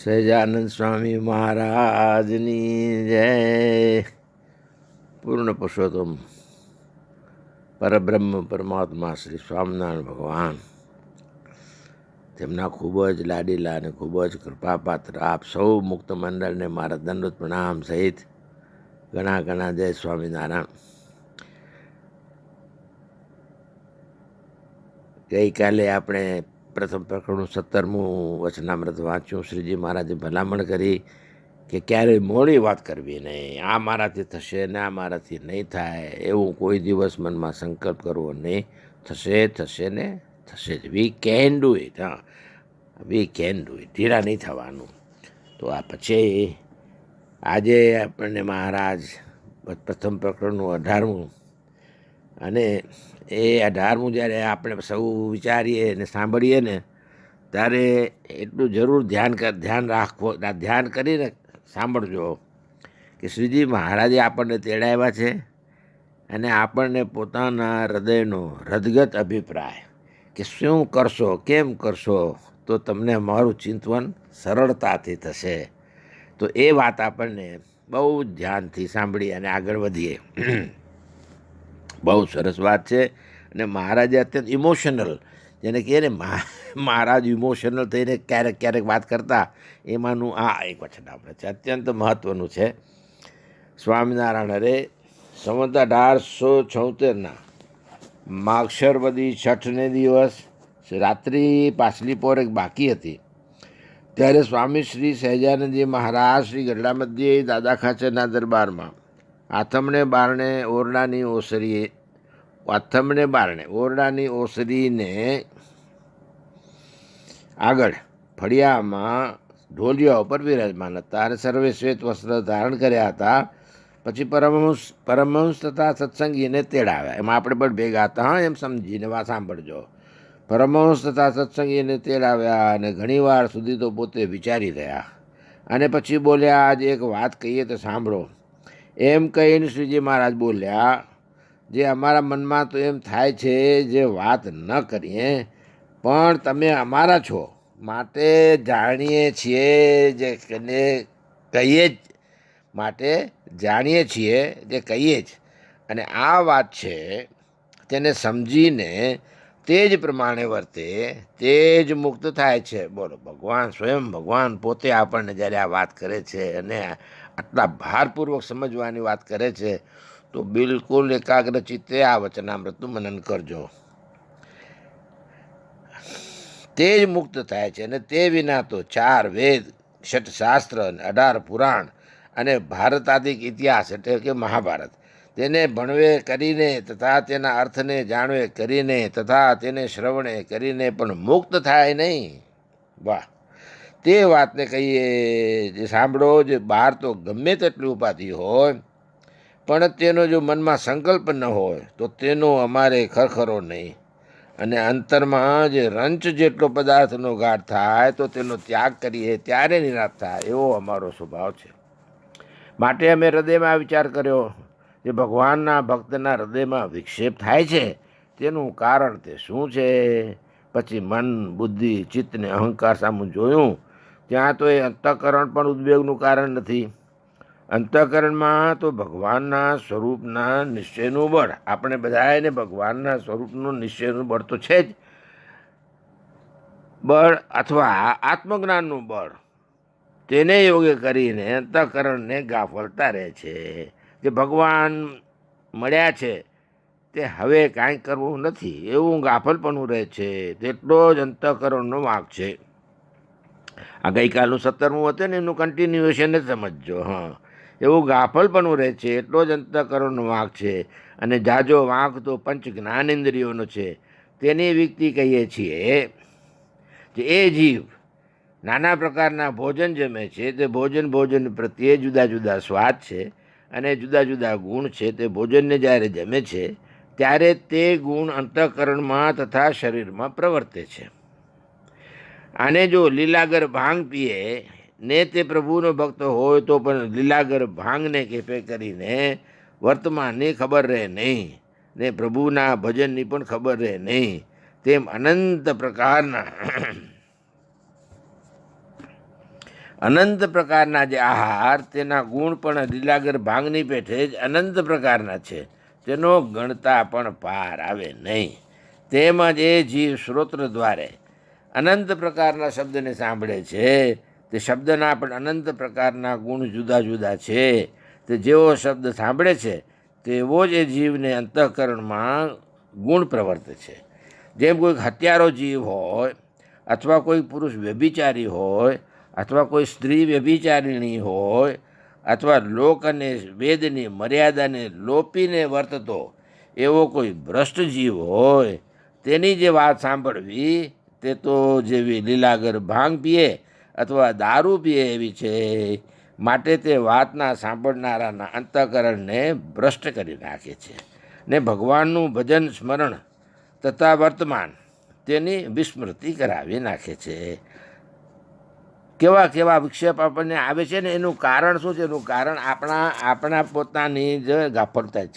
સહજાનંદ સ્વામી મહારાજની જય. પૂર્ણ પુરુષોત્તમ પરબ્રહ્મ પરમાત્મા શ્રી સ્વામિનારાયણ ભગવાન, તેમના ખૂબ જ લાડીલા અને ખૂબ જ કૃપાપાત્ર આપ સૌ મુક્ત મંડળને મારા દંડોત પ્રણામ સહિત ઘણા ઘણા જય સ્વામિનારાયણ. ગઈકાલે આપણે પ્રથમ પ્રકરણનું 17મું વચનામૃત વાંચ્યું. શ્રીજી મહારાજે ભલામણ કરી કે ક્યારેય મોડી વાત કરવી નહીં, આ મારાથી થશે ને આ મારાથી નહીં થાય એવું કોઈ દિવસ મનમાં સંકલ્પ કરવો નહીં. થશે થશે ને થશે જ. We can do it. We can do it. ઢીલા નહીં થવાનું. તો આ પછી આજે આપણને મહારાજ પ્રથમ પ્રકરણનું 18મું, અને એ 18મું જ્યારે આપણે સૌ વિચારીએ ને સાંભળીએ ને ત્યારે એટલું જરૂર ધ્યાન કરીને સાંભળજો કે શ્રીજી મહારાજે આપણને તેડાવ્યા છે અને આપણને પોતાના હૃદયનો હૃદગત અભિપ્રાય કે શું કરશો, કેમ કરશો તો તમને મારું ચિંતન સરળતાથી થશે. તો એ વાત આપણને બહુ ધ્યાનથી સાંભળી અને આગળ વધીએ. બહુ સરસ વાત છે. અને મહારાજે અત્યંત ઇમોશનલ, જેને કહે ને મહારાજ ઇમોશનલ થઈને ક્યારેક ક્યારેક વાત કરતા, એમાંનું આ એક વચન આપણે છે, અત્યંત મહત્ત્વનું છે. સ્વામિનારાયણ અરે સંવત 1876 માગશરવદી છઠને દિવસ રાત્રિ પાછલી પોર એક બાકી હતી, ત્યારે સ્વામી શ્રી સહજાનંદજી મહારાજ શ્રી ગઢડા મધ્યે દાદા ખાચરના દરબારમાં આથમણે બારણે ઓરડાની ઓસરીને આગળ ફળિયામાં ઢોલિયા ઉપર વિરાજમાન હતા અને સર્વે શ્વેત વસ્ત્ર ધારણ કર્યા હતા. પછી પરમહંસ તથા સત્સંગીને તેડાવ્યા. એમાં આપણે પણ ભેગા હતા, હા, એમ સમજીને વાત સાંભળજો. પરમહંસ તથા સત્સંગીને તેડાવ્યા અને ઘણીવાર સુધી તો પોતે વિચારી રહ્યા અને પછી બોલ્યા, આજે એક વાત કહીએ તો સાંભળો. એમ કહીને શ્રીજી મહારાજ બોલ્યા, જે અમારા મનમાં તો એમ થાય છે જે વાત ન કરીએ, પણ તમે અમારા છો માટે જાણીએ છીએ જે કહીએ જ, માટે જાણીએ છીએ જે કહીએ જ. અને આ વાત છે તેને સમજીને તે જ પ્રમાણે વર્તે તે જ મુક્ત થાય છે. બોલો, ભગવાન સ્વયં ભગવાન પોતે આપણને જ્યારે આ વાત કરે છે અને આટલા ભારપૂર્વક સમજવાની વાત કરે છે, તો બિલકુલ એકાગ્ર ચિત્તે આ વચનામૃતનું મનન કરજો. તે જ મુક્ત થાય છે. અને તે વિના તો 4 વેદ, 6 શાસ્ત્ર, 18 પુરાણ અને ભારતાદિક ઇતિહાસ એટલે કે મહાભારત, તેને ભણવે કરીને તથા તેના અર્થને જાણવે કરીને તથા તેને શ્રવણે કરીને પણ મુક્ત થાય નહીં. વાહ! તે વાતને કહીએ જે સાંભળો, જે બહાર તો ગમે તેટલી ઉપાધિ હોય, પણ તેનો જો મનમાં સંકલ્પ ન હોય તો તેનો અમારે ખરખરો નહીં. અને અંતરમાં જે રંચ જેટલો પદાર્થનો ગાઢ થાય તો તેનો ત્યાગ કરીએ ત્યારે નિરાશ થાય, એવો અમારો સ્વભાવ છે. માટે અમે હૃદયમાં વિચાર કર્યો, જે ભગવાનના ભક્તના હૃદયમાં વિક્ષેપ થાય છે તેનું કારણ તે શું છે. પછી મન, બુદ્ધિ, ચિત્તને અહંકાર સામું જોયું, ત્યાં તો એ અંતઃકરણ પણ ઉદ્વેગનું કારણ નથી. અંતઃકરણમાં તો ભગવાનના સ્વરૂપના નિશ્ચયનું બળ, આપણે બધાને ભગવાનના સ્વરૂપનું નિશ્ચયનું બળ તો છે જ, બળ અથવા આત્મજ્ઞાનનું બળ, તેને યોગ્ય કરીને અંતઃકરણને ગાફલતા રહે છે. જે ભગવાન મળ્યા છે તે હવે કાંઈ કરવું નથી એવું ગાફલપણું રહે છે, તેટલો જ અંતઃકરણનો વાંક છે. આ ગઈકાલનું 17મું હતું ને, એનું કન્ટિન્યુએશન જ સમજજો. એવું ગાફલપણું રહે છે, એટલો જ અંતઃકરણનો વાંક છે. અને જાજો વાંક તો પંચ જ્ઞાનેન્દ્રિયોનો છે. તેની વિકતિ કહીએ છીએ જે એ જીવ નાના પ્રકારના ભોજન જમે છે, તે ભોજન પ્રત્યે જુદા જુદા સ્વાદ છે અને જુદા જુદા ગુણ છે. તે ભોજનને જ્યારે જમે છે ત્યારે તે ગુણ અંતઃકરણમાં તથા શરીરમાં પ્રવર્તે છે. આને જો લીલાગર ભાંગ પીએ ને તે પ્રભુનો ભક્ત હોય તો પણ લીલાગર ભાંગને કેફે કરીને વર્તમાનની ખબર રહે નહીં ને પ્રભુના ભજનની પણ ખબર રહે નહીં. તેમ અનંત પ્રકારના જે આહાર તેના ગુણ પણ લીલાગર ભાંગની પેઠે જ અનંત પ્રકારના છે, તેનો ગણતા પણ પાર આવે નહીં. તેમજ એ જીવ શ્રોત્ર દ્વારે અનંત પ્રકારના શબ્દને સાંભળે છે, તે શબ્દના પણ અનંત પ્રકારના ગુણ જુદા જુદા છે. તે જેવો શબ્દ સાંભળે છે તેવો જ એ જીવને અંતઃકરણમાં ગુણ પ્રવર્તે છે. જેમ કોઈક હત્યારો જીવ હોય, અથવા કોઈ પુરુષ વ્યભિચારી હોય, અથવા કોઈ સ્ત્રી વ્યભિચારિણી હોય, અથવા લોક અને વેદની મર્યાદાને લોપીને વર્તતો એવો કોઈ ભ્રષ્ટ જીવ હોય, તેની જે વાત સાંભળવી તે તો જેવી લીલાગર ભાંગ પીએ અથવા દારૂ પીએ એવી છે. માટે તે વાતના સાંભળનારાના અંતઃકરણને ભ્રષ્ટ કરી નાખે છે ને ભગવાનનું ભજન સ્મરણ તથા વર્તમાન તેની વિસ્મૃતિ કરાવી નાખે છે. કેવા કેવા વિક્ષેપ આપણને આવે છે ને એનું કારણ શું છે? એનું કારણ આપણા પોતાની જ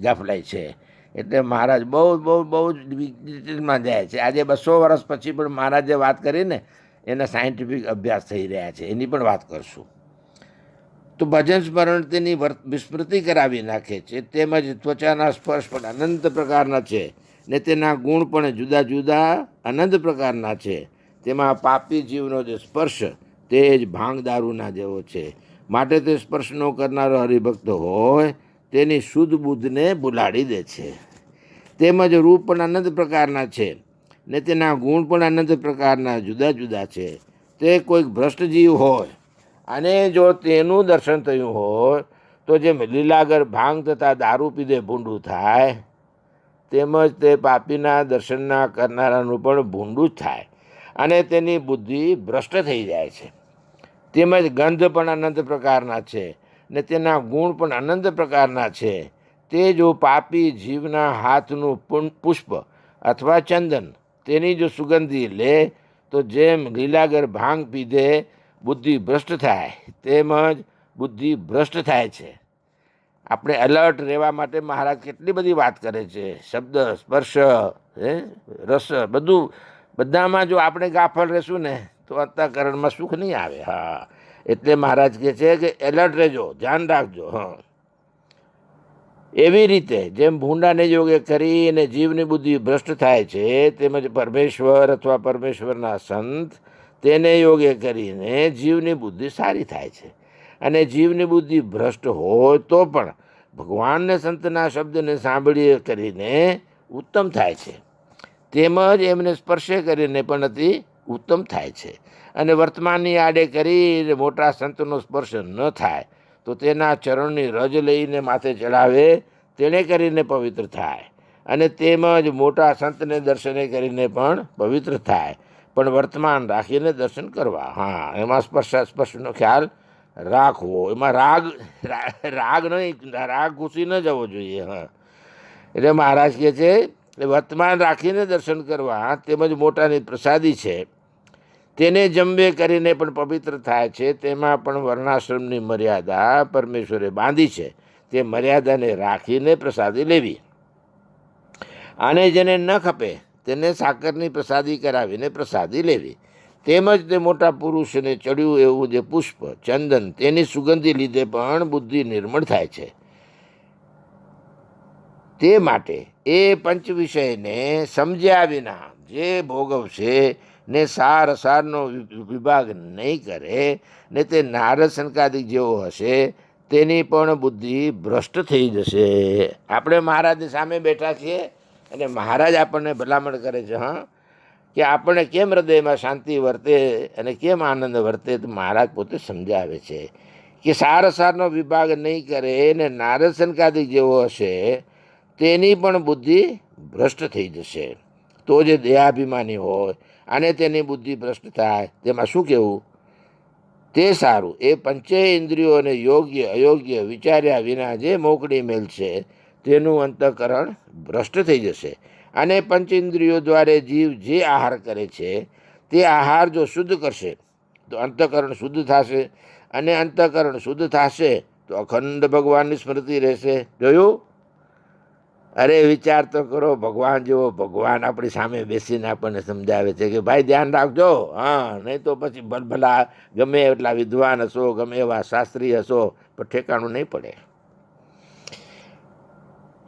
ગાફલાઈ છે. એટલે મહારાજ બહુ જ ડિટેલમાં જાય છે. આજે 200 વર્ષ પછી પણ મહારાજે વાત કરીને એના સાયન્ટિફિક અભ્યાસ થઈ રહ્યા છે, એની પણ વાત કરશું. તો ભજન સ્મરણ તેની વિસ્મૃતિ કરાવી નાખે છે. તેમજ ત્વચાના સ્પર્શ પણ અનંત પ્રકારના છે ને તેના ગુણ પણ જુદા જુદા અનંત પ્રકારના છે. તેમાં પાપી જીવનો જે સ્પર્શ તે જ ભાંગ દારૂના જેવો છે. માટે તે સ્પર્શનો કરનારો હરિભક્ત હોય તેની શુદ્ધ બુદ્ધને ભૂલાડી દે છે. તેમજ રૂપ પણ અનંત પ્રકારના છે ને તેના ગુણ પણ અનંત પ્રકારના જુદા જુદા છે. તે કોઈક ભ્રષ્ટ જીવ હોય અને જો તેનું દર્શન થયું હોય તો જેમ લીલાગર ભાંગ તથા દારૂ પીધે ભૂંડું થાય, તેમજ તે પાપીના દર્શનના કરનારાનું પણ ભૂંડું જ થાય અને તેની બુદ્ધિ ભ્રષ્ટ થઈ જાય છે. તેમજ ગંધ પણ અનંત પ્રકારના છે ને તેના ગુણ પણ અનંત પ્રકારના છે. તે જો પાપી જીવના હાથનું પુષ્પ અથવા ચંદન તેની જો સુગંધી લે તો જેમ લીલાગર ભાંગ પીધે બુદ્ધિ ભ્રષ્ટ થાય, તેમજ બુદ્ધિ ભ્રષ્ટ થાય છે. આપણે એલર્ટ રહેવા માટે મહારાજ કેટલી બધી વાત કરે છે. શબ્દ, સ્પર્શ, રસ, બધામાં જો આપણે ગાફલ રહેશું ને તો અંતઃકરણમાં સુખ નહીં આવે. હા, એટલે મહારાજ કહે છે કે એલર્ટ રહેજો, ધ્યાન રાખજો. હા, એવી રીતે જેમ ભૂંડાને યોગે કરીને જીવની બુદ્ધિ ભ્રષ્ટ થાય છે, તેમજ પરમેશ્વર અથવા પરમેશ્વરના સંત તેને યોગે કરીને જીવની બુદ્ધિ સારી થાય છે. અને જીવની બુદ્ધિ ભ્રષ્ટ હોય તો પણ ભગવાનને સંતના શબ્દને સાંભળીએ કરીને ઉત્તમ થાય છે. તેમજ એમને સ્પર્શે કરીને પણ અતિ ઉત્તમ થાય છે. અને વર્તમાનની આડે કરીને મોટા સંતનો સ્પર્શ ન થાય તો તેના ચરણની રજ લઈને માથે ચડાવે તેણે કરીને પવિત્ર થાય. અને તેમજ મોટા સંતને દર્શને કરીને પણ પવિત્ર થાય, પણ વર્તમાન રાખીને દર્શન કરવા. હા, એમાં સ્પર્શનો ખ્યાલ રાખવો. એમાં રાગ ઘૂસી ન જવો જોઈએ. હા, એટલે મહારાજ કહે છે વર્તમાન રાખીને દર્શન કરવા. તેમજ મોટાની પ્રસાદી છે તેને જમવે કરીને પણ પવિત્ર થાય છે. તેમાં પણ વર્ણાશ્રમની મર્યાદા પરમેશ્વરે બાંધી છે. તે મર્યાદાને રાખીને પ્રસાદી લેવી. અને જેને ન ખપે તેને સાકરની પ્રસાદી કરાવીને પ્રસાદી લેવી. તેમજ તે મોટા પુરુષને ચડ્યું એવું જે પુષ્પ, ચંદન તેની સુગંધી લીધે પણ બુદ્ધિ નિર્મળ થાય છે. તે માટે એ પંચ વિષયને સમજ્યા વિના જે ભોગવશે ને સારનો વિભાગ નહીં કરે ને તે નારદ સંકાદિક જેવો હશે તેની પણ બુદ્ધિ ભ્રષ્ટ થઈ જશે. આપણે મહારાજની સામે બેઠા છીએ અને મહારાજ આપણને ભલામણ કરે છે. હા, કે આપણને કેમ હૃદયમાં શાંતિ વર્તે અને કેમ આનંદ વર્તે, તો મહારાજ પોતે સમજાવે છે કે સારનો વિભાગ નહીં કરે ને નારદ સંકાદિક જેવો હશે તેની પણ બુદ્ધિ ભ્રષ્ટ થઈ જશે. તો જે દેહાભિમાની હોય અને તેની બુદ્ધિ ભ્રષ્ટ થાય તેમાં શું કહેવું? તે સારું. એ પંચેય ઇન્દ્રિયોને યોગ્ય અયોગ્ય વિચાર્યા વિના જે મોકળી મેલશે તેનું અંતઃકરણ ભ્રષ્ટ થઈ જશે. અને પંચેન્દ્રિયો દ્વારા જીવ જે આહાર કરે છે તે આહાર જો શુદ્ધ કરશે તો અંતઃકરણ શુદ્ધ થશે. અને અંતઃકરણ શુદ્ધ થશે તો અખંડ ભગવાનની સ્મૃતિ રહેશે. જોયું? અરે વિચાર તો કરો, ભગવાન જેવો ભગવાન આપણી સામે બેસીને આપણને સમજાવે છે કે ભાઈ ધ્યાન રાખજો, હા, નહીં તો પછી ભલભલા ગમે એટલા વિદ્વાન હશો, ગમે એવા શાસ્ત્રી હશો, પણ ઠેકાણું નહીં પડે.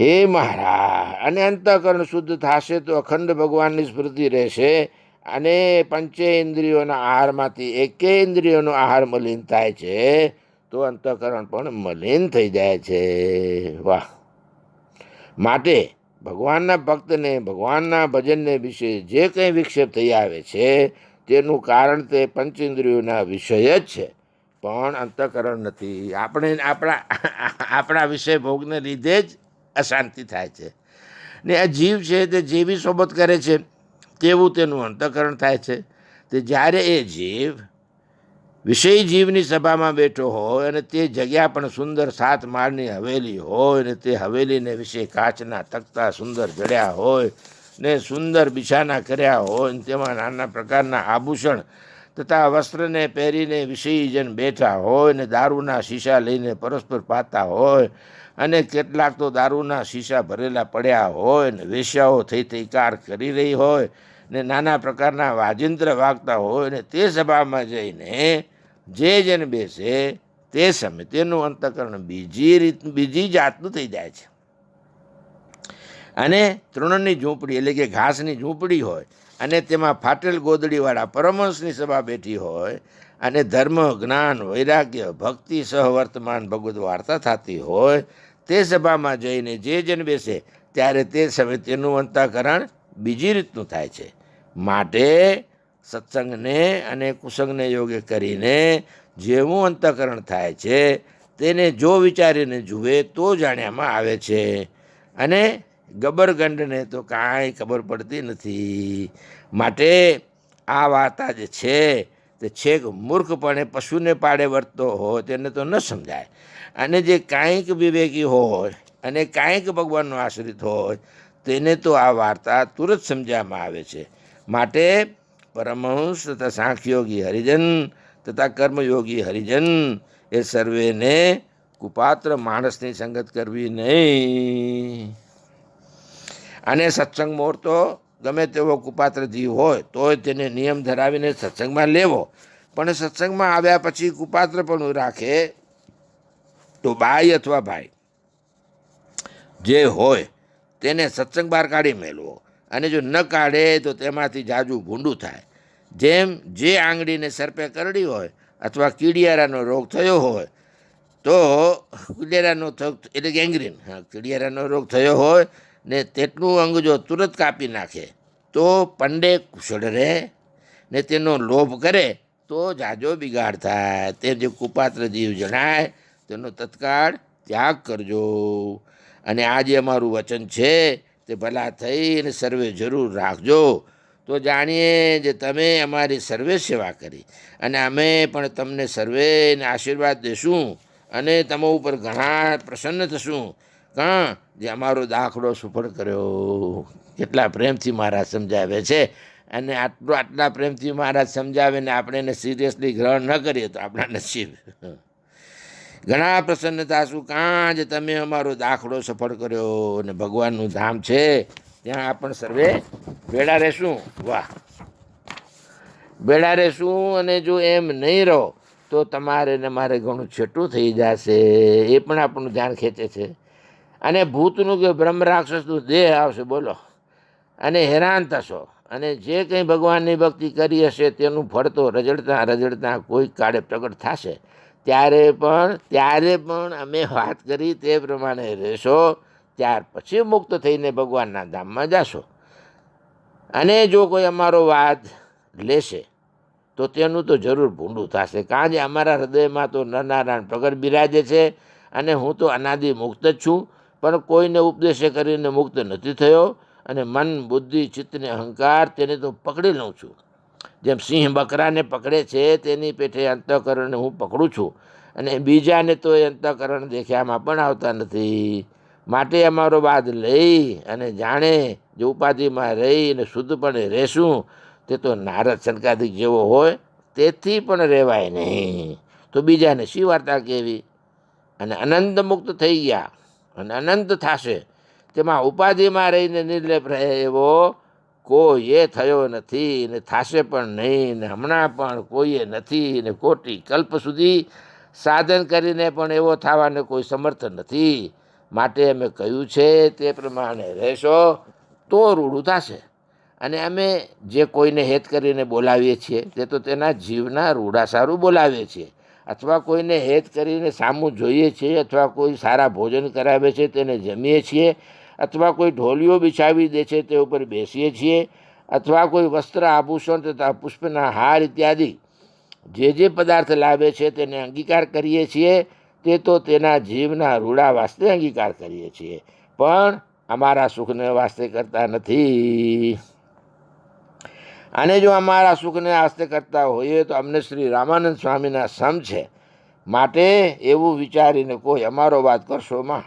હે મહારાજ, અને અંતઃકરણ શુદ્ધ થશે તો અખંડ ભગવાનની સ્મૃતિ રહેશે, અને પંચેન્દ્રિયોના આહારમાંથી એકે ઇન્દ્રિયોનો આહાર મલિન થાય છે તો અંતઃકરણ પણ મલિન થઈ જાય છે. વાહ! માટે ભગવાનના ભક્તને ભગવાનના ભજનને વિશે જે કંઈ વિક્ષેપ થઈ આવે છે તેનું કારણ તે પંચેન્દ્રિયોના વિષય જ છે, પણ અંતઃકરણ નથી. આપણે આપણા વિષય ભોગને લીધે જ અશાંતિ થાય છે. ને આ જીવ છે તે જેવી સોબત કરે છે તેવું તેનું અંતઃકરણ થાય છે. તે જ્યારે એ જીવ વિષય જીવની સભામાં બેઠો હોય અને તે જગ્યા પણ સુંદર 7 માળની હવેલી હોય ને તે હવેલીને વિશે કાચના તકતા સુંદર જડ્યા હોય ને સુંદર બિછાના કર્યા હોય ને તેમાં નાના પ્રકારના આભૂષણ તથા વસ્ત્રને પહેરીને વિષયજન બેઠા હોય ને દારૂના શીશા લઈને પરસ્પર પાતા હોય અને કેટલાક તો દારૂના શીશા ભરેલા પડ્યા હોય ને વેશ્યાઓ થઈ કાર કરી રહી હોય ને નાના પ્રકારના વાજિંત્ર વાગતા હોય ને તે સભામાં જઈને જે જન બેસે તે સમયે તેનું અંતઃકરણ બીજી જાતનું થઈ જાય છે. અને તૃણની ઝૂંપડી એટલે કે ઘાસની ઝૂંપડી હોય અને તેમાં ફાટેલ ગોદડીવાળા પરમહંસની સભા બેઠી હોય અને ધર્મ, જ્ઞાન, વૈરાગ્ય, ભક્તિ સહવર્તમાન ભગવદ વાર્તા થતી હોય તે સભામાં જઈને જે જન બેસે ત્યારે તે સમયે તેનું અંતઃકરણ બીજી રીતનું થાય છે. માટે સત્સંગને અને કુસંગને યોગ્ય કરીને જેવું અંતઃકરણ થાય છે તેને જો વિચારીને જુએ તો જાણ્યામાં આવે છે, અને ગબરગંડને તો કાંઈ ખબર પડતી નથી. માટે આ વાર્તા જે છે તે છેક મૂર્ખપણે પશુને પાડે વર્તતો હોય તેને તો ન સમજાય, અને જે કાંઈક વિવેકી હોય અને કાંઈક ભગવાનનો આશ્રિત હોય તેને તો આ વાર્તા તુરત સમજવામાં આવે છે. માટે પરમહંસ તથા સાંખ્યોગી હરિજન તથા કર્મયોગી હરિજન એ સર્વેને કુપાત્ર માણસની સંગત કરવી નહીં. અને સત્સંગ મોર તો ગમે તેવો કુપાત્ર જીવ હોય તોય તેને નિયમ ધરાવીને સત્સંગમાં લેવો, પણ સત્સંગમાં આવ્યા પછી કુપાત્ર પણ રાખે તો બાઈ અથવા ભાઈ જે હોય તેને સત્સંગ બહાર કાઢી મેળવો, અને જો ન કાઢે તો તેમાંથી જાજુ ભૂંડું થાય. જેમ જે આંગળીને સર્પે કરડી હોય અથવા કીડિયારાનો રોગ થયો હોય તો કીડિયારાનો એટલે ગેંગ્રીન, કીડિયારાનો રોગ થયો હોય ને તેટલું અંગ જો તુરત કાપી નાખે તો પંડે કુશળ રહે, ને તેનો લોભ કરે તો જાજો બિગાડ થાય. તે જે કુપાત્ર જીવ જણાય તેનો તત્કાળ ત્યાગ કરજો. અને આ જે અમારું વચન છે તે ભલા થઈને સર્વે જરૂર રાખજો, તો જાણીએ જે તમે અમારી સર્વે સેવા કરી અને અમે પણ તમને સર્વેને આશીર્વાદ દેશું અને તમે ઉપર ઘણા પ્રસન્ન થશું. જે અમારો દાખલો સફળ કર્યો. કેટલા પ્રેમથી મહારાજ સમજાવે છે, અને આટલા પ્રેમથી મહારાજ સમજાવે ને આપણે એને સિરિયસલી ગ્રહણ ન કરીએ તો આપણા નસીબ. ઘણા પ્રસન્ન થશું, જે તમે અમારો દાખલો સફળ કર્યો અને ભગવાનનું ધામ છે ત્યાં આપણ સર્વે ભેળા રહેશું. વાહ! ભેળા રહેશું, અને જો એમ નહીં રહો તો તમારે ને મારે ઘણું છેટું થઈ જશે. એ પણ આપણું ધ્યાન ખેંચે છે. અને ભૂતનું કે બ્રહ્મ રાક્ષસનું દેહ આવશે, બોલો, અને હેરાન થશો. અને જે કંઈ ભગવાનની ભક્તિ કરી હશે તેનું ફળ તો રજડતા કોઈ કાળે પ્રગટ થશે. ત્યારે પણ અમે વાત કરી તે પ્રમાણે રહેશો, ત્યાર પછી મુક્ત થઈને ભગવાનના ધામમાં જશો. અને જો કોઈ અમારો વાદ લેશે તો તેનું તો જરૂર ભૂંડું થશે, કારણ કે અમારા હૃદયમાં તો નરનારાયણ પ્રગટ બિરાજે છે, અને હું તો અનાદિ મુક્ત જ છું, પણ કોઈને ઉપદેશે કરીને મુક્ત નથી થયો. અને મન, બુદ્ધિ, ચિત્તને અહંકાર તેને તો પકડી લઉં છું. જેમ સિંહ બકરાને પકડે છે તેની પેઠે અંતઃકરણને હું પકડું છું, અને બીજાને તો એ અંતઃકરણ દેખ્યામાં પણ આવતા નથી. માટે અમારો વાદ લઈ અને જાણે જે ઉપાધિમાં રહી અને શુદ્ધપણે રહેશું તે તો નારદ સનકાદિક જેવો હોય તેથી પણ રહેવાય નહીં, તો બીજાને શી વાર્તા કહેવી. અને અનંત મુક્ત થઈ ગયા અને અનંત થશે તેમાં ઉપાધિમાં રહીને નિર્લેપ રહે એવો કોઈએ થયો નથી ને થશે પણ નહીં ને હમણાં પણ કોઈએ નથી ને કોટી કલ્પ સુધી સાધન કરીને પણ એવો થવાને કોઈ સમર્થ નથી. માટે અમે કહ્યું છે તે પ્રમાણે રહેશો તો રૂડું થશે. અને અમે જે કોઈને હેત કરીને બોલાવીએ છીએ તે તો તેના જીવના રૂડા સારું બોલાવીએ છીએ, અથવા કોઈને હેત કરીને સામું જોઈએ છીએ, અથવા કોઈ સારા ભોજન કરાવે છે તેને જમીએ છીએ, અથવા કોઈ ઢોલીઓ બિછાવી દે છે તે ઉપર બેસીએ છીએ, અથવા કોઈ વસ્ત્ર આભૂષણ તથા પુષ્પના હાર ઇત્યાદિ જે પદાર્થ લાવે છે તેને અંગીકાર કરીએ છીએ. તે તો તેના જીવના રૂડા વાસ્તે અંગીકાર કરીએ છીએ, પણ અમારા સુખને વાસ્તે કરતા નથી. અને જો અમારા સુખને વાસ્તે કરતા હોઈએ તો અમને શ્રી રામાનંદ સ્વામીના સમ છે. માટે એવું વિચારીને કોઈ અમારો વાત કરશોમાં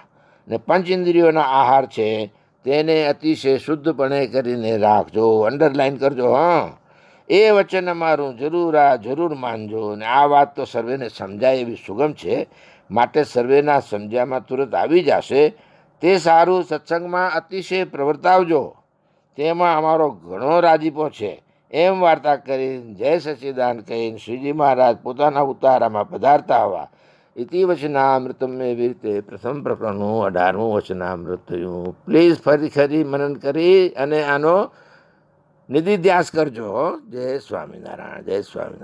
ને પંચેન્દ્રિયોના આહાર છે તેને અતિશય શુદ્ધપણે કરીને રાખજો. અંડરલાઈન કરજો. એ વચન અમારું જરૂર માનજો. ને આ વાત તો સર્વેને સમજાય એવી સુગમ છે, માટે સર્વેના સમજ્યામાં તુરંત આવી જશે. તે સારું સત્સંગમાં અતિશય પ્રવર્તાવજો, તેમાં અમારો ઘણો રાજીપો છે. એમ વાર્તા કરીને જય સચ્ચિદાન કહીને શ્રીજી મહારાજ પોતાના ઉતારામાં પધારતા હવા. ઇતિ વચનામૃતમ એવી રીતે પ્રથમ પ્રકરણનું 18મું વચનામૃત થયું. પ્લીઝ ફરી મનન કરી અને આનો નિધિધ્યાસ કરજો. જય સ્વામિનારાયણ. જય સ્વામિનારાયણ.